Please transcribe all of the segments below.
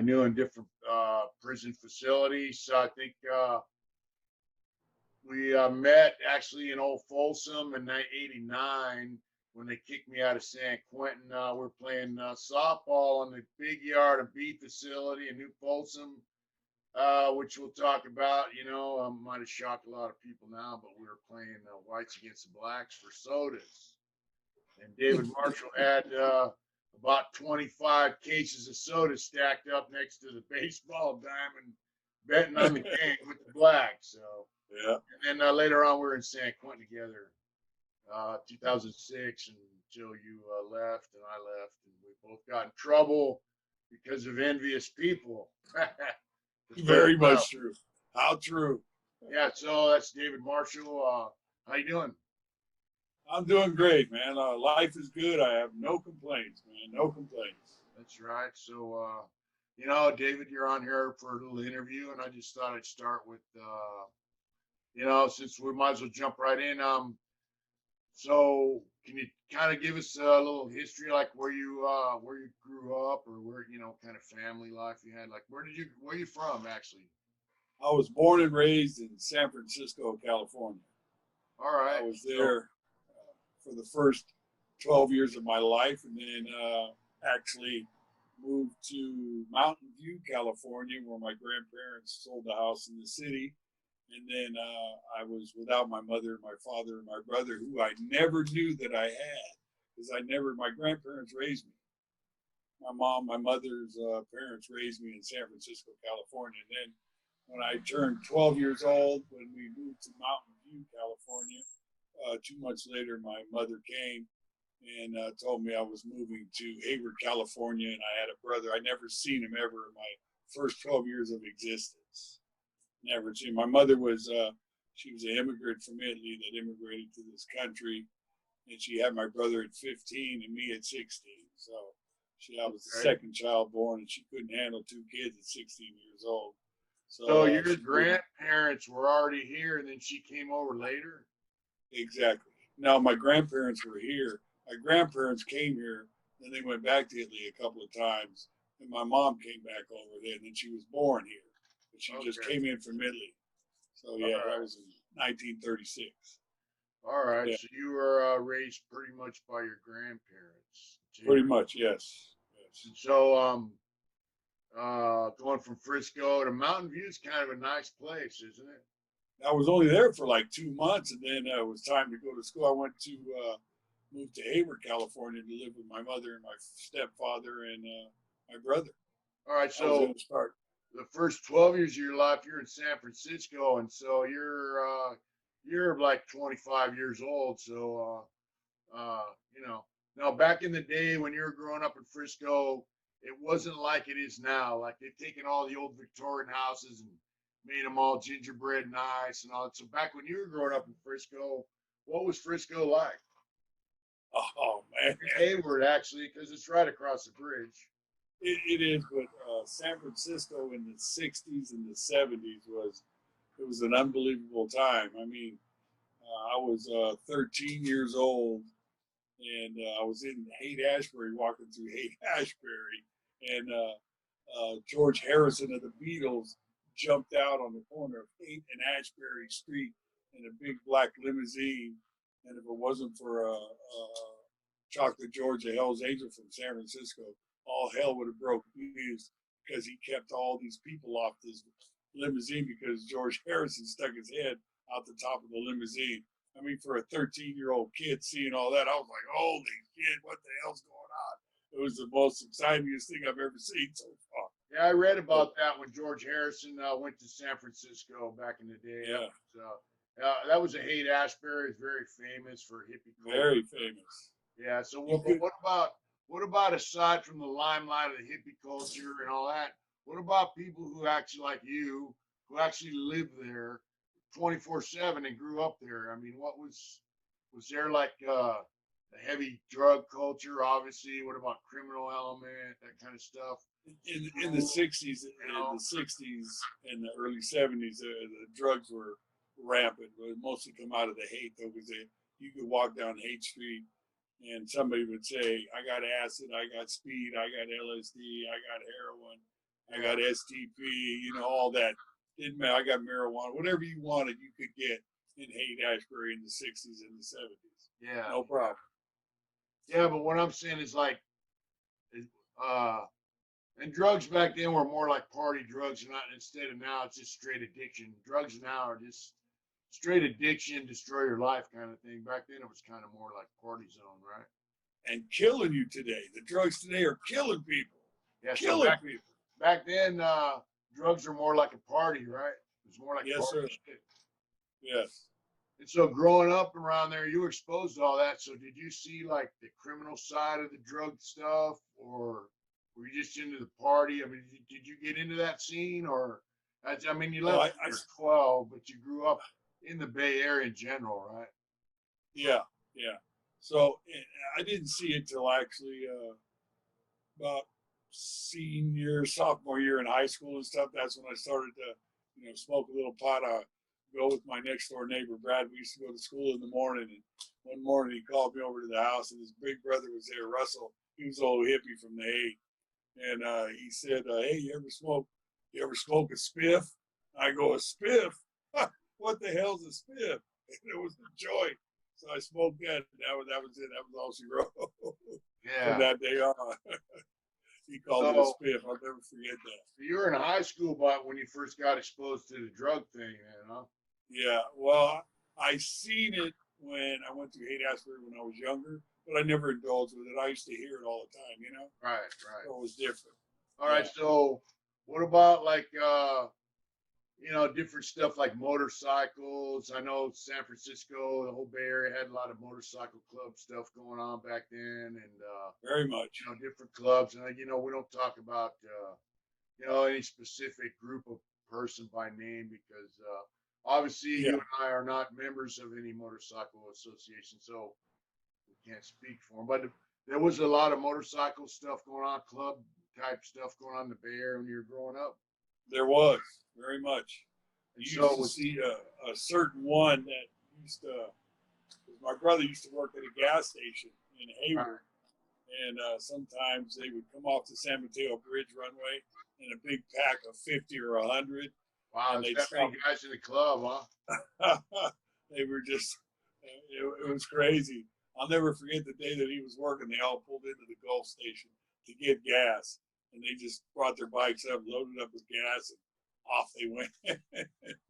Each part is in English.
knew in different prison facilities. So I think we met actually in old Folsom in 1989 when they kicked me out of San Quentin. We're playing softball in the big yard of B facility in New Folsom, which we'll talk about. Might have shocked a lot of people now, but we were playing whites against the blacks for sodas. And David Marshall had about 25 cases of soda stacked up next to the baseball diamond, betting on the game with the blacks. So, yeah. And then later on, we were in San Quentin together, 2006, until you left and I left, and we both got in trouble because of envious people. Very much true. How true. Yeah. So that's David Marshall. How you doing? I'm doing great, man. Life is good. I have no complaints, man. No complaints. That's right. So, David, you're on here for a little interview, and I just thought I'd start with, since we might as well jump right in. So can you kind of give us a little history, like where you grew up, or where, kind of family life you had? Like, where are you from, actually? I was born and raised in San Francisco, California. All right. I was there for the first 12 years of my life, and then actually moved to Mountain View, California, where my grandparents sold the house in the city. And then I was without my mother, my father, and my brother, who I never knew that I had, because my grandparents raised me. My mother's parents raised me in San Francisco, California. And then when I turned 12 years old, when we moved to Mountain View, California, 2 months later, my mother came and told me I was moving to Hayward, California, and I had a brother. I never seen him ever in my first 12 years of existence. Never seen. My mother was, she was an immigrant from Italy that immigrated to this country, and she had my brother at 15 and me at 16. So I was the second child born, and she couldn't handle 2 kids at 16 years old. So your grandparents were already here, and then she came over later? Exactly. No, my grandparents were here. My grandparents came here, then they went back to Italy a couple of times, and my mom came back over there, and then she was born here. But she just came in from Italy. So, yeah, that was in 1936. All right. Yeah. So you were raised pretty much by your grandparents. Pretty much, yes. So, going from Frisco to Mountain View is kind of a nice place, isn't it? I was only there for like 2 months, and then it was time to go to school. I went to move to Hayward, California, to live with my mother and my stepfather and my brother. All right, so the first 12 years of your life, you're in San Francisco, and so you're like 25 years old. So, now back in the day when you were growing up in Frisco, it wasn't like it is now. Like they've taken all the old Victorian houses and made them all gingerbread nice and all that. So back when you were growing up in Frisco, what was Frisco like? Oh, man. Hayward, actually, because it's right across the bridge. It is, but San Francisco in the 60s and the 70s it was an unbelievable time. I mean, I was 13 years old, and I was in Haight-Ashbury, walking through Haight-Ashbury, and George Harrison of the Beatles jumped out on the corner of Haight and Ashbury Street in a big black limousine. And if it wasn't for Chocolate George, the Hell's Angel from San Francisco, all hell would have broke loose, because he kept all these people off this limousine because George Harrison stuck his head out the top of the limousine. I mean, for a 13-year-old kid seeing all that, I was like, holy shit, what the hell's going on? It was the most excitingest thing I've ever seen so far. Yeah, I read about that when George Harrison went to San Francisco back in the day. Yeah. That was a Haight-Ashbury. It's very famous for hippie culture. Very famous. Yeah. So what about aside from the limelight of the hippie culture and all that? What about people who actually, like you, who actually live there 24/7 and grew up there? I mean, was there like a heavy drug culture? Obviously. What about criminal element, that kind of stuff? In the 60s, and the early 70s, the drugs were rampant. But it mostly come out of the Haight, though, because you could walk down Haight Street and somebody would say, I got acid, I got speed, I got LSD, I got heroin. I got STP, you know, all that. Didn't matter. I got marijuana, whatever you wanted, you could get in Haight-Ashbury in the 60s and the 70s. Yeah. No problem. Yeah, but what I'm saying is like, uh, and drugs back then were more like party drugs, not instead of now it's just straight addiction. Drugs now are just straight addiction, destroy your life kind of thing. Back then it was kind of more like party zone, right? And killing you today. The drugs today are killing people. Yeah, Killing so people. back then, drugs are more like a party, right? It was more like Yes, party sir. shit. Yes. And so growing up around there, you were exposed to all that. So did you see like the criminal side of the drug stuff, or were you just into the party? I mean, did you get into that scene, or I mean, you left when you were 12, but you grew up in the Bay Area in general, right? Yeah, yeah. So I didn't see it till actually about sophomore year in high school and stuff. That's when I started to, you know, smoke a little pot. I go with my next door neighbor, Brad. We used to go to school in the morning, and one morning he called me over to the house, and his big brother was there, Russell. He was a old hippie from the Hague, and he said, "Hey, you ever smoke a spiff?" I go, "A spiff? What the hell's a spiff?" And it was a joint. So I smoked that. That was it. That was all she wrote. Yeah. From that day on. He called it a spiff. I'll never forget that. So you were in high school, but when you first got exposed to the drug thing, you know? Yeah. Well, I seen it when I went to Haight-Ashbury when I was younger, but I never indulged with it. I used to hear it all the time, you know? Right, right. So it was different. All right. So what about like, you know, different stuff like motorcycles? I know San Francisco, the whole Bay Area had a lot of motorcycle club stuff going on back then, and very much, you know, different clubs. And you know, we don't talk about you know, any specific group of person by name because obviously you and I are not members of any motorcycle association, so we can't speak for them. But there was a lot of motorcycle stuff going on, club type stuff going on in the Bay Area when you were growing up. There was very much. And you used to see a certain one that used to. My brother used to work at a gas station in Hayward, and sometimes they would come off the San Mateo Bridge runway in a big pack of 50 or 100. Wow, there's that many guys in the club, huh? They were just. It was crazy. I'll never forget the day that he was working. They all pulled into the Gulf station to get gas. And they just brought their bikes up, loaded up with gas, and off they went.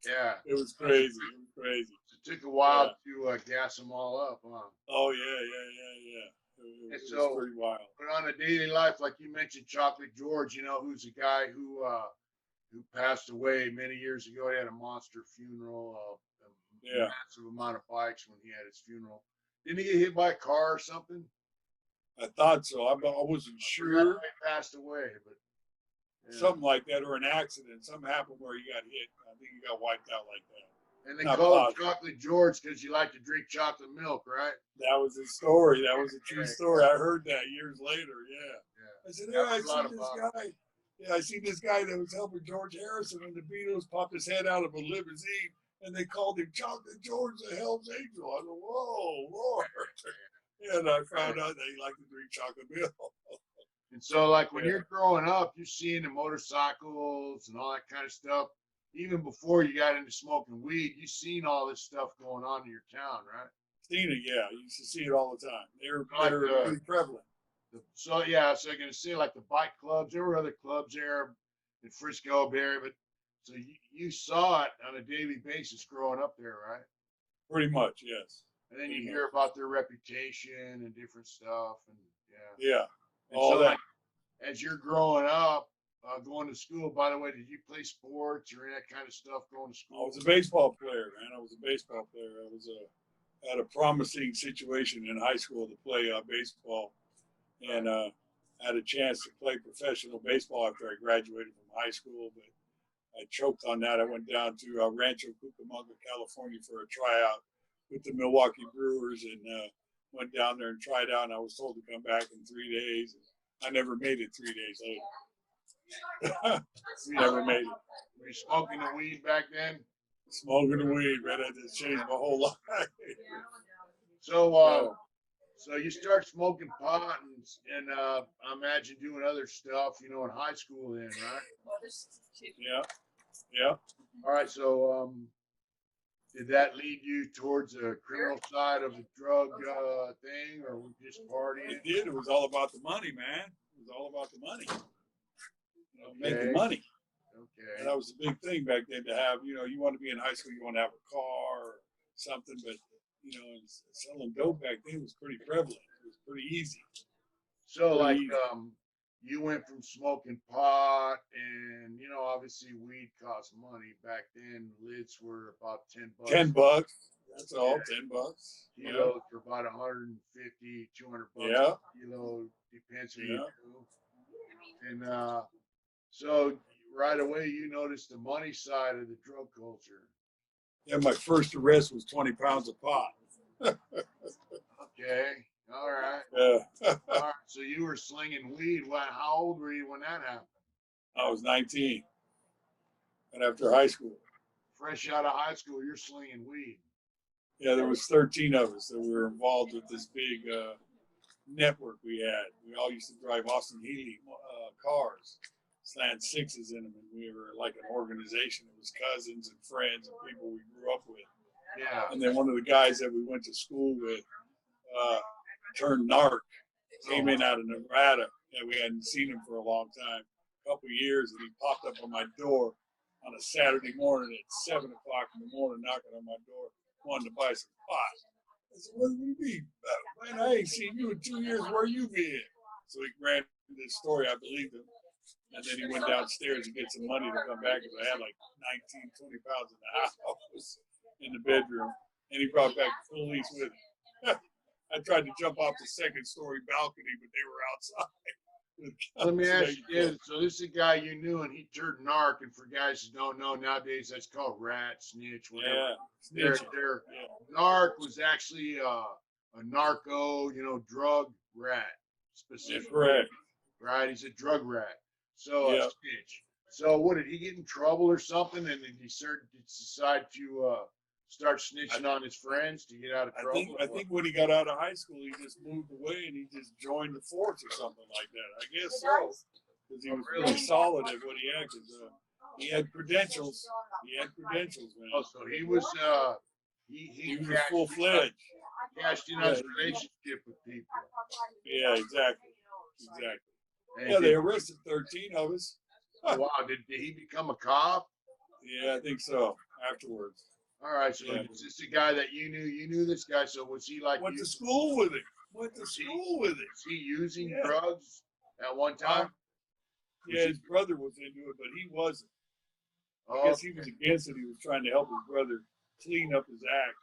Yeah. It was crazy. It was crazy. It took a while to gas them all up, huh? Oh, yeah. It was pretty wild. But on a daily life, like you mentioned, Chocolate George, you know, who's a guy who passed away many years ago. He had a monster funeral, a massive amount of bikes when he had his funeral. Didn't he get hit by a car or something? I thought so. I wasn't sure. He passed away, but something like that, or an accident. Something happened where he got hit. I think he got wiped out like that. And they called him Chocolate George because you like to drink chocolate milk, right? That was his story. That was a true story. I heard that years later. Yeah. I said, "Yeah, I see this guy. Yeah, I see this guy that was helping George Harrison when the Beatles popped his head out of a limousine, and they called him Chocolate George, the Hell's Angel." I go, "Whoa, Lord!" And I found out that he liked to drink chocolate milk. And so, like, when you're growing up, you're seeing the motorcycles and all that kind of stuff. Even before you got into smoking weed, you've seen all this stuff going on in your town, right? Seen it, yeah. You used to see it all the time. They were pretty prevalent. So, yeah, so I'm going to say, like, the bike clubs, there were other clubs there in Frisco, Bay Area, but so you saw it on a daily basis growing up there, right? Pretty much, yes. And then you hear about their reputation and different stuff, and yeah, and all so, that. Like, as you're growing up, going to school. By the way, did you play sports or any of that kind of stuff going to school? I was a baseball player, man. I was a baseball player. I was had a promising situation in high school to play baseball, and had a chance to play professional baseball after I graduated from high school, but I choked on that. I went down to Rancho Cucamonga, California for a tryout with the Milwaukee Brewers, and went down there and tried out, and I was told to come back in 3 days. I never made it 3 days later. Never made it. Were you smoking the weed back then? Smoking the weed, man. That just changed my whole life. So, So you start smoking pot and I imagine doing other stuff, in high school then, right? Yeah, yeah. All right. So did that lead you towards the criminal side of the drug thing, or were you just partying? It did. It was all about the money, man. It was all about the money. Making Okay. money. And Okay. that was a big thing back then to have. You want to be in high school, you want to have a car or something, but selling dope back then was pretty prevalent. It was pretty easy. So Pretty like easy. you went from smoking pot and obviously weed cost money back then. Lids were about $10. $10. That's all. Yeah. $10. Yeah. Kilos for about 150, 200 bucks Yeah. a kilo, depends who you Yeah. do. And so right away you noticed the money side of the drug culture. Yeah. My first arrest was 20 pounds of pot. Okay. All right. Yeah. All right. So you were slinging weed. How old were you when that happened? I was 19. And after high school. Fresh out of high school, you're slinging weed. Yeah, there was 13 of us that were involved with this big network we had. We all used to drive Austin Healey cars, slant sixes in them, and we were like an organization. It was cousins and friends and people we grew up with. Yeah. And then one of the guys that we went to school with turned narc, came in out of Nevada, and we hadn't seen him for a long time, a couple of years, and he popped up on my door on a Saturday morning at 7 o'clock in the morning, knocking on my door, wanting to buy some pot. I said, what do you mean? Man, I ain't seen you in 2 years. Where you been? So he ran this story. I believed him. And then he went downstairs to get some money to come back because I had like 19, 20 pounds in the house, in the bedroom. And he brought back the police with him. I tried to jump off the second story balcony, but they were outside. Let me ask you this. So this is a guy you knew and he turned narc, and for guys who don't know, nowadays that's called rat, snitch, whatever. Yeah, Their narc was actually a narco, drug rat specifically. Yeah, correct. Right? He's a drug rat. So a snitch. So what, did he get in trouble or something, and then he decide to start snitching on his friends to get out of trouble? I think when he got out of high school, he just moved away and he just joined the force or something like that. I guess so, because he was really solid at what he had. Cause, he had credentials. He had credentials, man. Oh, so he was he was full fledged. Cashed in on his relationship with people. Yeah, exactly. And yeah, they arrested 13 of us. Wow, did he become a cop? Yeah, I think so. Afterwards. All right, so is this a guy that you knew? You knew this guy, so was he like? Went to school with him. Was he using drugs at one time? Yeah, his brother was into it, but he wasn't. I guess he was against it. He was trying to help his brother clean up his act.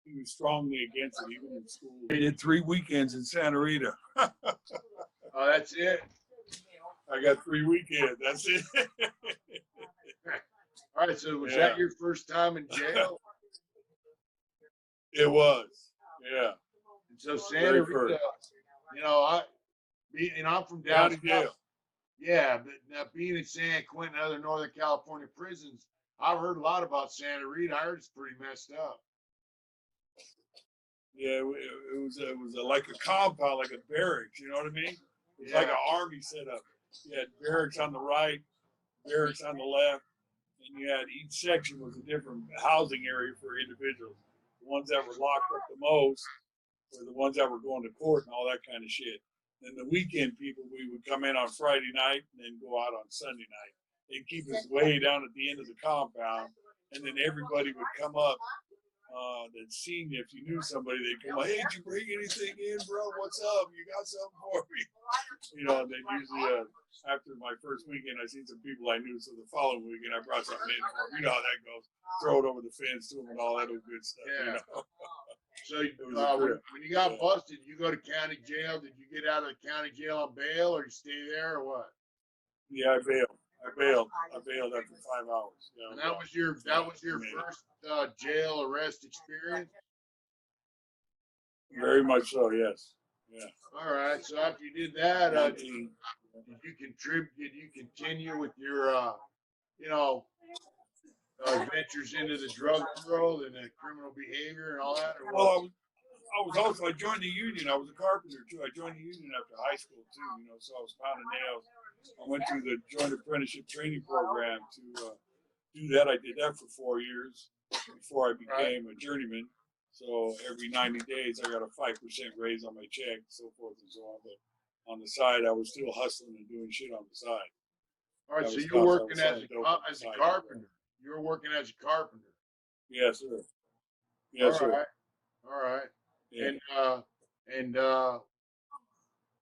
He was strongly against it, even in school. He did 3 weekends in Santa Rita. Oh, that's it? I got 3 weekends. That's it. All right, so was that your first time in jail? It was, yeah. And so Santa Rita, I'm from down jail. Yeah, but now being in San Quentin and other Northern California prisons, I've heard a lot about Santa Rita. I heard it's pretty messed up. Yeah, it was like a compound, like a barracks. You know what I mean? It was like an army setup. You had barracks on the right, barracks on the left, and you had each section was a different housing area for individuals. The ones that were locked up the most were the ones that were going to court and all that kind of shit. Then the weekend people, we would come in on Friday night and then go out on Sunday night. They'd keep us way down at the end of the compound, and then everybody would come up. That seen you, if you knew somebody, they'd come like, hey, did you bring anything in, bro? What's up? You got something for me? And then usually after my first weekend, I seen some people I knew, so the following weekend I brought something in for them. You know how that goes. Throw it over the fence to them and all that old good stuff. Yeah. So when you got busted, you go to county jail. Did you get out of the county jail on bail, or you stay there, or what? Yeah, I bailed. I bailed after 5 hours. And that was your first jail arrest experience? Very much so, yes. Yeah. All right. So after you did that, did you continue with your adventures into the drug world and the criminal behavior and all that? Or well, I joined the union. I was a carpenter too. I joined the union after high school too. So I was pounding nails. I went through the joint apprenticeship training program to do that. I did that for 4 years before I became a journeyman. So every 90 days, I got a 5% raise on my check, so forth and so on. But on the side, I was still hustling and doing shit on the side. All right, so you're working as a carpenter. You're working as a carpenter. Yes, sir. Yes, sir. All right. Yeah. And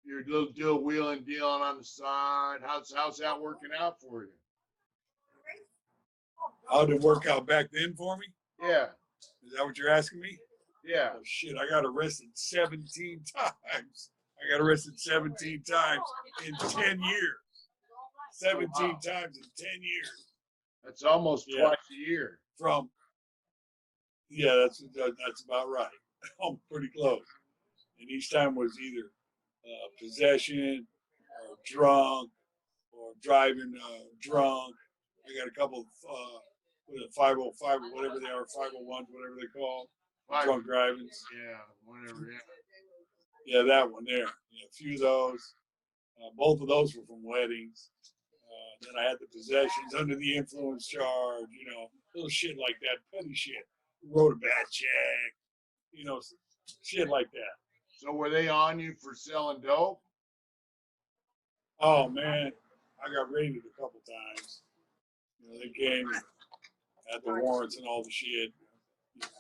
your little wheeling dealing on the side. How's that working out for you? How did it work out back then for me? Yeah. Is that what you're asking me? Yeah. Oh, shit, I got arrested 17 times. I got arrested 17 times in 10 years. 17 times in 10 years. That's almost twice a year. That's about right. I'm pretty close. And each time was either possession or drunk or driving drunk. I got a couple of 505 or whatever they are, 501s, whatever they call drunk driving. Yeah, whatever. Yeah, that one there. Yeah, a few of those. Both of those were from weddings. Then I had the possessions under the influence charge. Little shit like that, petty shit. Wrote a bad check. Shit like that. So were they on you for selling dope? Oh man, I got raided a couple times. They came and had the warrants and all the shit.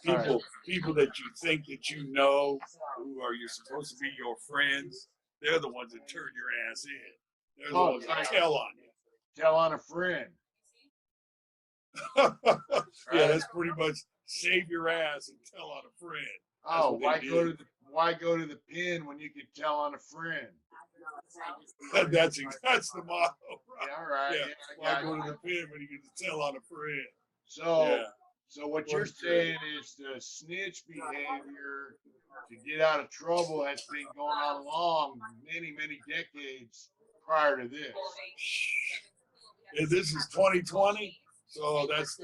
People that you think that you know, who are you supposed to be your friends, they're the ones that turn your ass in. They're the ones that tell on you. Tell on a friend. Yeah, that's pretty much save your ass and tell on a friend. Why go to the pen when you can tell on a friend? That's the motto. Right? Yeah, all right. Yeah. Why go to the pen when you can tell on a friend? So what you're saying is the snitch behavior to get out of trouble has been going on long, many, many decades prior to this. This is 2020, so that's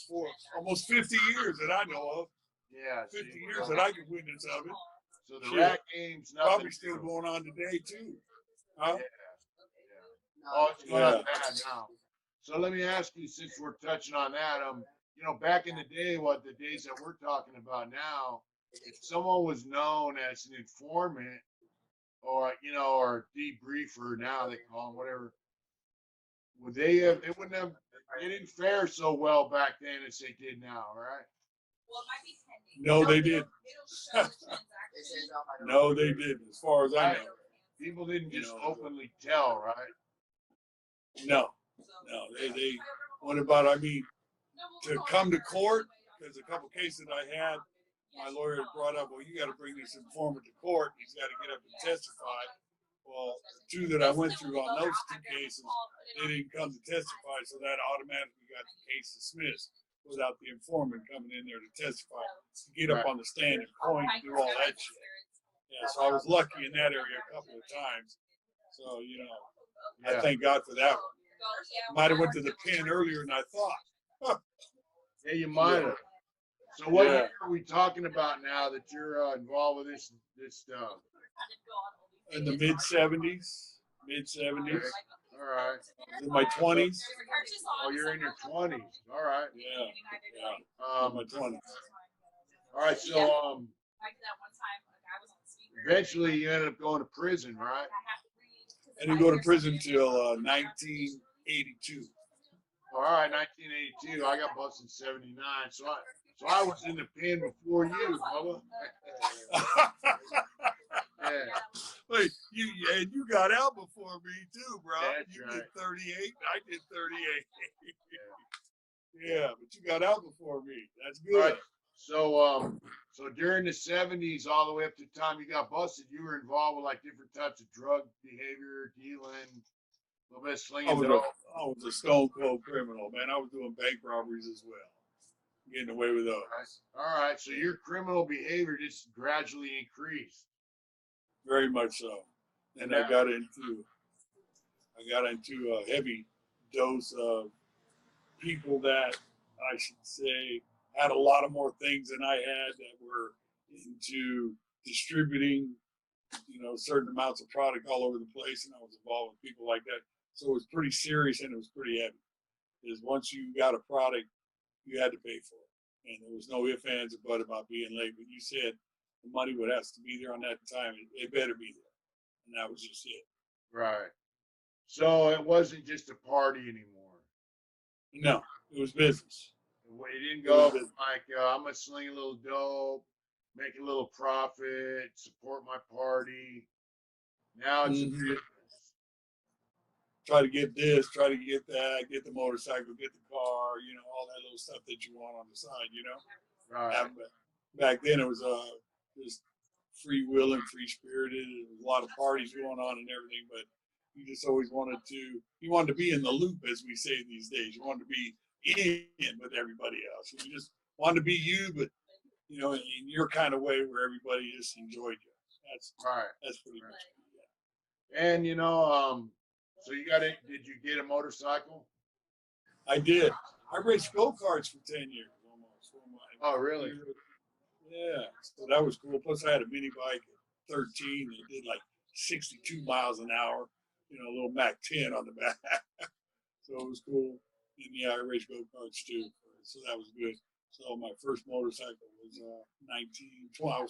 for almost 50 years that I know of. Yeah, 50 years that I can witness of it. So the rat game's probably still going on today too. Huh? Yeah. Oh, it's going on bad now. So let me ask you, since we're touching on that, back in the day, the days that we're talking about now, if someone was known as an informant or debriefer, now they call them whatever, would they didn't fare so well back then as they did now, right? No, they didn't. No, they didn't, as far as I know. People didn't just openly tell, right? No, they what about, to come to court, because a couple cases I had, my lawyer brought up, well, you got to bring this informant to court. He's got to get up and testify. Well, the two that I went through on those two cases, they didn't come to testify, so that automatically got the case dismissed without the informant coming in there to testify, to get up on the stand and point and do all that shit. Yeah, so I was lucky in that area a couple of times. So, I thank God for that one. Might have went to the pen earlier than I thought. Yeah, you might have. So what year are we talking about now that you're involved with this stuff? In the mid-70s. Okay. All right. In my 20s. Oh, you're in your 20s. All right. Yeah. In my 20s. All right. So eventually you ended up going to prison, right? I didn't go to prison till 1982. All right, 1982. I got busted in 79. So I was in the pen before you, Bubba. Yeah. Wait, you got out before me too, bro. That's you right. did 38. I did 38. Yeah, but you got out before me. That's good. Right. So during the 70s, all the way up to the time you got busted, you were involved with like different types of drug behavior, dealing, a little bit of slinging dope. I was a stone cold criminal, man. I was doing bank robberies as well, getting away with those. All right. So your criminal behavior just gradually increased. Very much so. And I got into a heavy dose of people that I should say had a lot of more things than I had, that were into distributing, certain amounts of product all over the place, and I was involved with people like that. So it was pretty serious and it was pretty heavy. Because once you got a product, you had to pay for it, and there was no ifs, ands, or buts about being late. But you said the money would have to be there on that time. It better be there, and that was just it. Right. So it wasn't just a party anymore. No, it was business. It didn't go from like I'm gonna sling a little dope, make a little profit, support my party. Now it's a business. Try to get this, try to get that, get the motorcycle, get the car, all that little stuff that you want on the side, Right. Back then it was just free willing, free spirited. There was a lot of parties going on and everything, but you just always wanted to be in the loop, as we say these days. You wanted to be in with everybody else. You just wanted to be you, but in your kind of way where everybody just enjoyed you. That's right. That's pretty much it. Yeah. And so did you get a motorcycle? I did. I raced go-karts for 10 years almost. Oh, really? Yeah. So that was cool. Plus I had a mini bike at 13 that did like 62 miles an hour, a little Mac 10 on the back. So it was cool. And yeah, I raced go-karts too. So that was good. So my first motorcycle was 20. I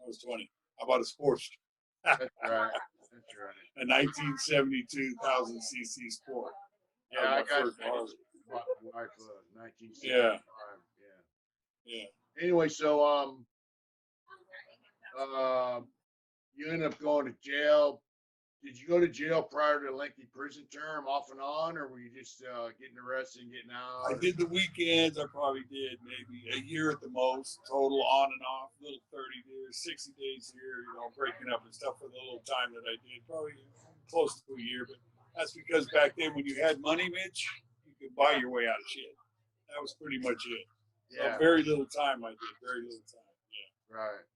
was 20. I bought a Sportster. That's right. That's right. A 1972 1000cc Sport. Yeah, I got bought my wife a 1975. Yeah. Yeah. Anyway, so you ended up going to jail. Did you go to jail prior to a lengthy prison term, off and on, or were you just getting arrested and getting out? I did the weekends. I probably did maybe a year at the most, total on and off, little 30 days, 60 days here, breaking up and stuff for the little time that I did, probably close to a year. But that's because back then when you had money, Mitch, you could buy your way out of shit. That was pretty much it. Yeah. So very little time I did, very little time. Yeah. Right.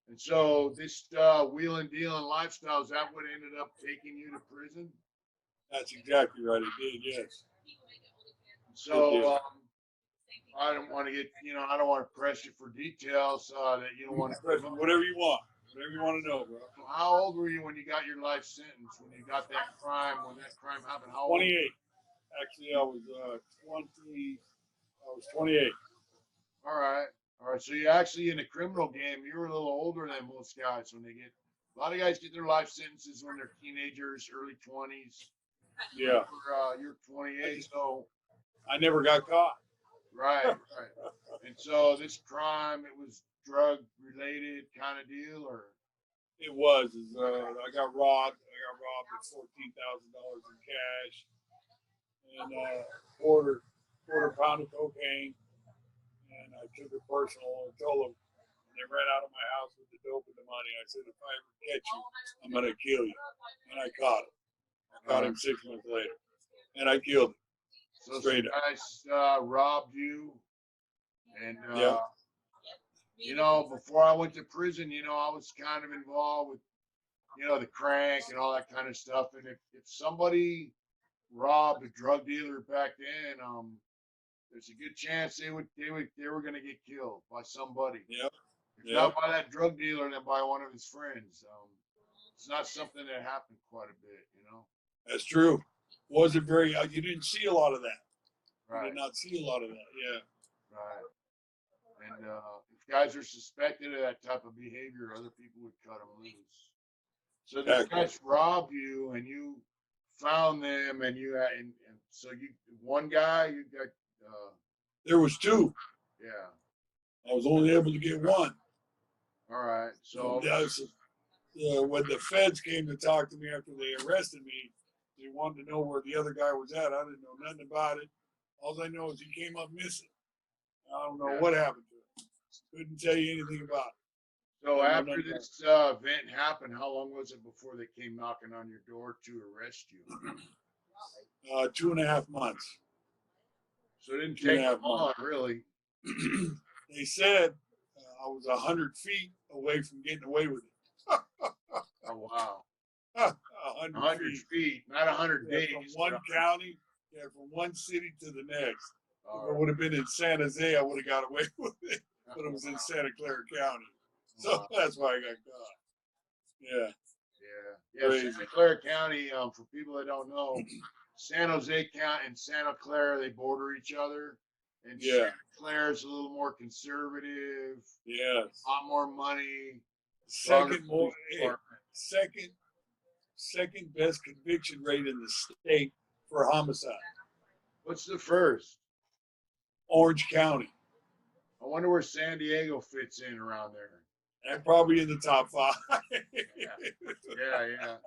And so this wheeling, dealing lifestyle, is that what ended up taking you to prison? That's exactly right. It did, yes. So I don't want to get, I don't want to press you for details that you don't want to. Whatever you want. Whatever you want to know, bro. So how old were you when you got your life sentence? When you got that crime? When that crime happened? How old? 28. Actually, I was 20. I was 28. All right. So you actually in the criminal game, you're a little older than most guys when they get. A lot of guys get their life sentences when they're teenagers, early 20s. Yeah. You're 28, so. I never got caught. Right. And so this crime, it was drug related kind of deal, or? It was. I got robbed. With $14,000 in cash and quarter pound of cocaine. And I took it personal and told them, when they ran out of my house with the dope and the money, I said, if I ever catch you, I'm going to kill you. And I caught him. I caught him 6 months later. And I killed him. So some guys robbed you. And, before I went to prison, I was kind of involved with, the crank and all that kind of stuff. And if somebody robbed a drug dealer back then, there's a good chance they were going to get killed by somebody. Yep. If not by that drug dealer, then by one of his friends. It's not something that happened quite a bit, That's true. Wasn't very. You didn't see a lot of that. Right. You did not see a lot of that. Yeah. Right. And if guys are suspected of that type of behavior, other people would cut them loose. So these guys robbed you, and you found them, and so one guy you got. There was two. Yeah. I was only able to get one. All right. So when the feds came to talk to me after they arrested me, they wanted to know where the other guy was at. I didn't know nothing about it. All I know is he came up missing. I don't know what happened to him. Couldn't tell you anything about it. So after this event happened, how long was it before they came knocking on your door to arrest you? 2.5 months. So it didn't take long, really. They said I was 100 feet away from getting away with it. Oh, wow. 100 feet, not 100 days. From one county, from one city to the next. If it would have been in San Jose, I would have got away with it. But it was in Santa Clara County. So that's why I got caught. Yeah, Yeah. crazy. Santa Clara County. For people that don't know, San Jose County and Santa Clara, they border each other, and Yeah, Santa Clara is a little more conservative, yes. a lot more money, stronger Second more, police hey, department. second second best conviction rate in the state for homicide. What's the first? Orange County, I wonder where San Diego fits in around there. and probably in the top 5. Yeah. Yeah,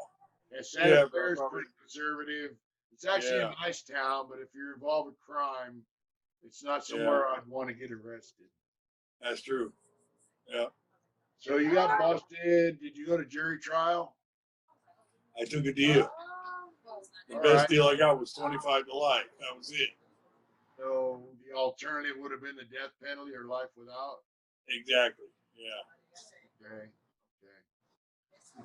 Santa Yeah, Clara is probably. pretty conservative. It's actually Yeah, a nice town, but if you're involved with crime, it's not yeah, somewhere I'd want to get arrested. that's true. Yeah, So you got busted. Did you go to jury trial? I took a deal. The All best right. deal I got was 25 to life. That was it. So the alternative would have been the death penalty or life without. Exactly. Yeah, Okay. Okay.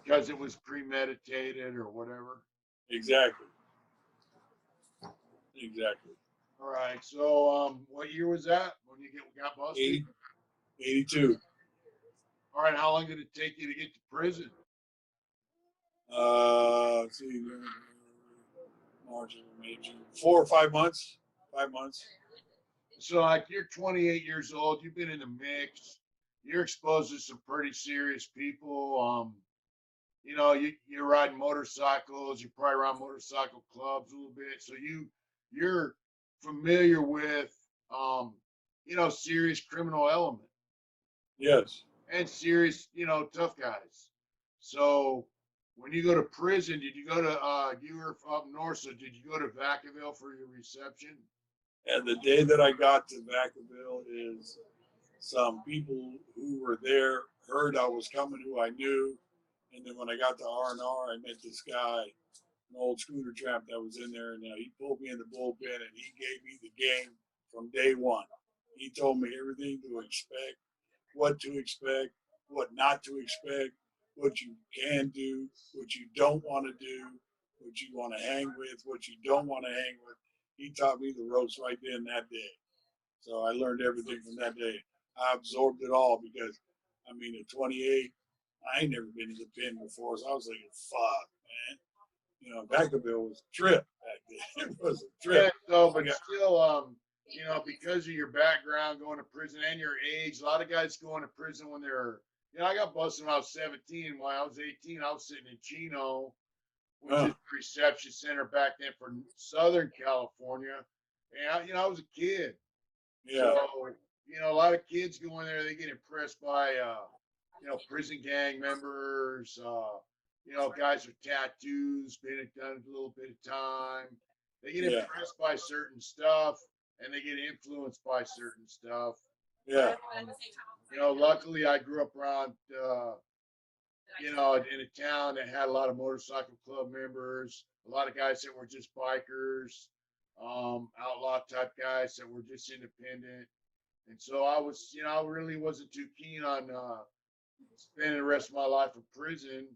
Because it was premeditated or whatever. exactly. Exactly. All right. So what year was that when you got busted? 80, 82. All right. How long did it take you to get to prison? Let's see, March, May, June, 4 or 5 months. 5 months. So like you're 28 years old. You've been in the mix. You're exposed to some pretty serious people. You're riding motorcycles. You're probably around motorcycle clubs a little bit. So you're familiar with serious criminal element Yes. and serious tough guys. So when you go to prison, did you go to you were up north, so did you go to Vacaville for your reception? And the day that I got to Vacaville is some people who were there heard I was coming, who I knew, and then when I got to R&R, I met this guy, an old scooter tramp that was in there, and he pulled me in the bullpen, and he gave me the game from day one. He told me everything to expect, what to expect, what not to expect, what you can do, what you don't want to do, what you want to hang with, what you don't want to hang with. He taught me the ropes right then that day. So I learned everything from that day. I absorbed it all because, I mean, at 28, I ain't never been in the pen before, so I was thinking, fuck, man. Vacaville was a trip back then. It was a Yeah. trip. So, but still, because of your background, going to prison and your age, a lot of guys going to prison when they're, I got busted when I was 17. When I was 18, I was sitting in Chino, which is the reception center back then for Southern California. And, I was a kid. Yeah. So, a lot of kids go in there, they get impressed by, prison gang members, guys with tattoos, been done a little bit of time. They get Yeah. impressed by certain stuff and they get influenced by certain stuff. Yeah. Luckily I grew up around, in a town that had a lot of motorcycle club members, a lot of guys that were just bikers, outlaw type guys that were just independent. And so I was, I really wasn't too keen on spending the rest of my life in prison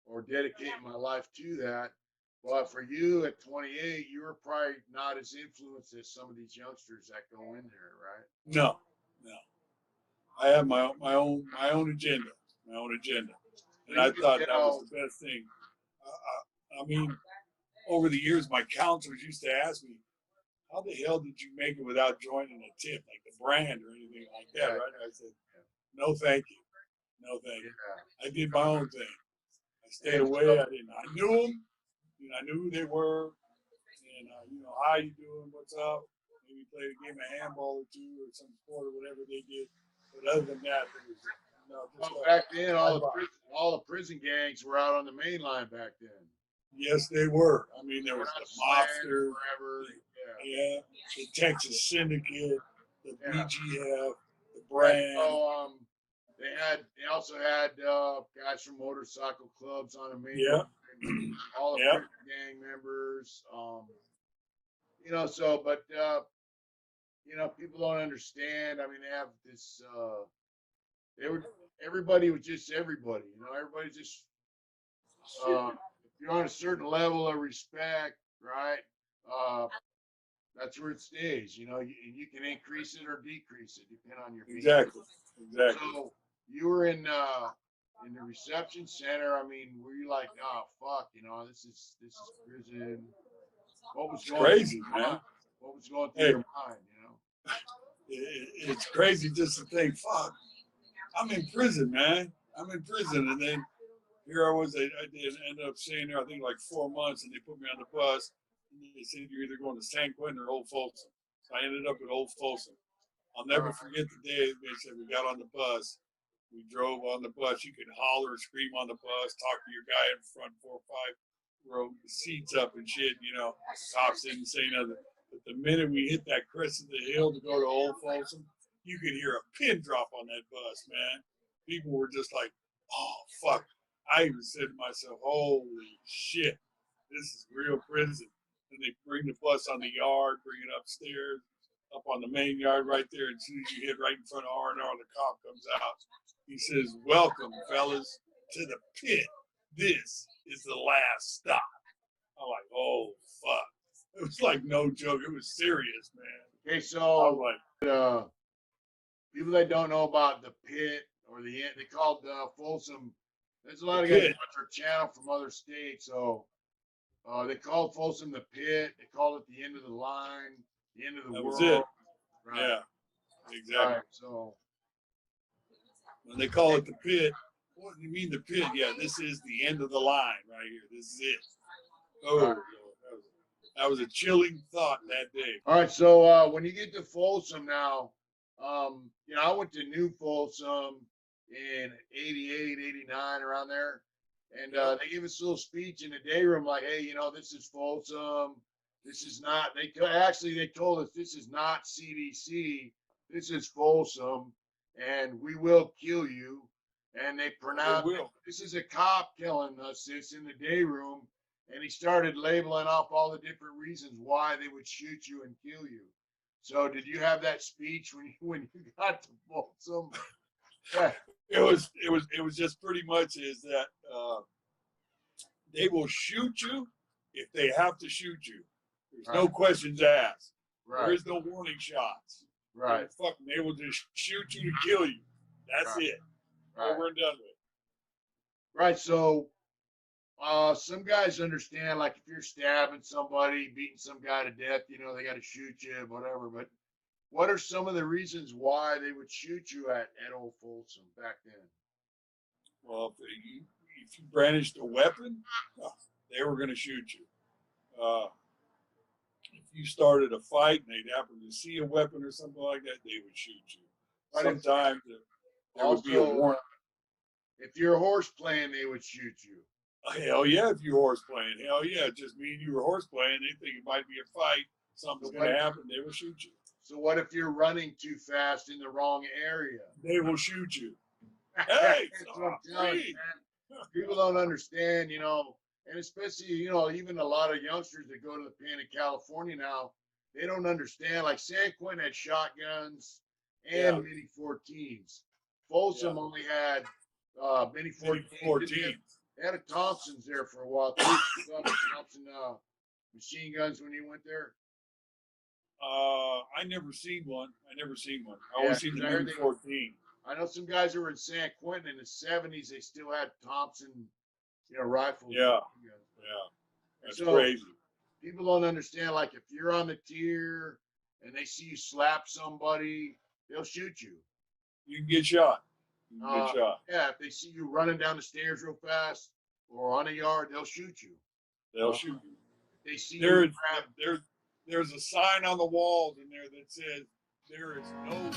or dedicating my life to that. But for you at 28, you were probably not as influenced as some of these youngsters that go in there, right? No. I have my own agenda, and I thought that was the best thing. I mean, over the years, my counselors used to ask me, "How the hell did you make it without joining a tip, like the brand or anything like that?" Right? I said, "No, thank you. No, thank you. I did my own thing. I stayed away. I knew them. I knew who they were, and how you doing? What's up? Maybe played a game of handball or two or some sport or whatever they did. But other than that, it was just back then, all the prison gangs were out on the main line back then. Yes, they were. I mean, there was the Mobster, yeah, the Texas Syndicate, the BGF, the Brand. So they also had guys from motorcycle clubs on the main line, all the prison gang members. People don't understand. I mean, they have this. Everybody was just everybody. Everybody just. If you're on a certain level of respect, right? That's where it stays. You can increase it or decrease it depending on your Exactly. So you were in the reception center. I mean, were you like, oh fuck, this is prison? What was It's going through crazy, your man. mind? What was going through Hey, your mind? it's crazy just to think, fuck, I'm in prison, man. I'm in prison. And then here I was, I did end up staying there, I think like 4 months, and they put me on the bus. And they said, you're either going to San Quentin or Old Folsom. So I ended up at Old Folsom. I'll never forget the day they said we got on the bus. We drove on the bus. You could holler or scream on the bus, talk to your guy in front, 4 or 5 row, the seats up and shit, Cops didn't say nothing. But the minute we hit that crest of the hill to go to Old Folsom, you could hear a pin drop on that bus, man. People were just like, oh, fuck. I even said to myself, holy shit, this is real prison. And they bring the bus on the yard, bring it upstairs, up on the main yard right there. As soon as you hit right in front of R&R, the cop comes out. He says, welcome, fellas, to the pit. This is the last stop. I'm like, oh, fuck. It was like no joke. It was serious, man. Okay, I so was like, people that don't know about the pit or they called Folsom. There's a lot of the guys pit. watch our channel from other states, so they called Folsom the pit. They called it the end of the line, the end of the That world. was it. Right. Yeah, exactly. Right. So when they call it the pit, what do you mean the pit? Yeah, this is the end of the line right here. This is it. Oh, right. Lord, that was a chilling thought that day. All right. So when you get to Folsom now, I went to New Folsom in 88, 89, around there. And they gave us a little speech in the day room like, hey, this is Folsom. This is not, they told us this is not CDC. This is Folsom, and we will kill you. And they pronounced, this is a cop telling us this in the day room. And he started labeling off all the different reasons why they would shoot you and kill you. So did you have that speech when you got to Folsom? Yeah. It was just pretty much is that they will shoot you if they have to shoot you. There's no questions asked. There is no warning shots. Right. They will just shoot you to kill you. That's it. Over and done with. Right. So some guys understand, like, if you're stabbing somebody, beating some guy to death, they got to shoot you, whatever. But what are some of the reasons why they would shoot you at Old Folsom back then? Well, if you brandished a weapon, they were going to shoot you. If you started a fight and they'd happen to see a weapon or something like that, they would shoot you. Sometimes there would be a warrant. If you're horse playing, they would shoot you. Hell yeah, if you're horse playing. Hell yeah, just me and you were horse playing. They think it might be a fight. Something's going to happen. They will shoot you. So what if you're running too fast in the wrong area? They will shoot you. Hey, people don't understand, and especially, even a lot of youngsters that go to the Pan in California now, they don't understand. Like San Quentin had shotguns and Mini 14s. Folsom only had Mini 14s. They had a Thompson's there for a while too. Thompson machine guns when you went there. I never seen one. I always seen the Mini 14. I know some guys who were in San Quentin in the 70s. They still had Thompson, rifles. Yeah. That's crazy. People don't understand. Like, if you're on the tier and they see you slap somebody, they'll shoot you. You can get shot. Yeah, if they see you running down the stairs real fast or on a yard, they'll shoot you. They'll shoot you. If they see there's a sign on the walls in there that says there is no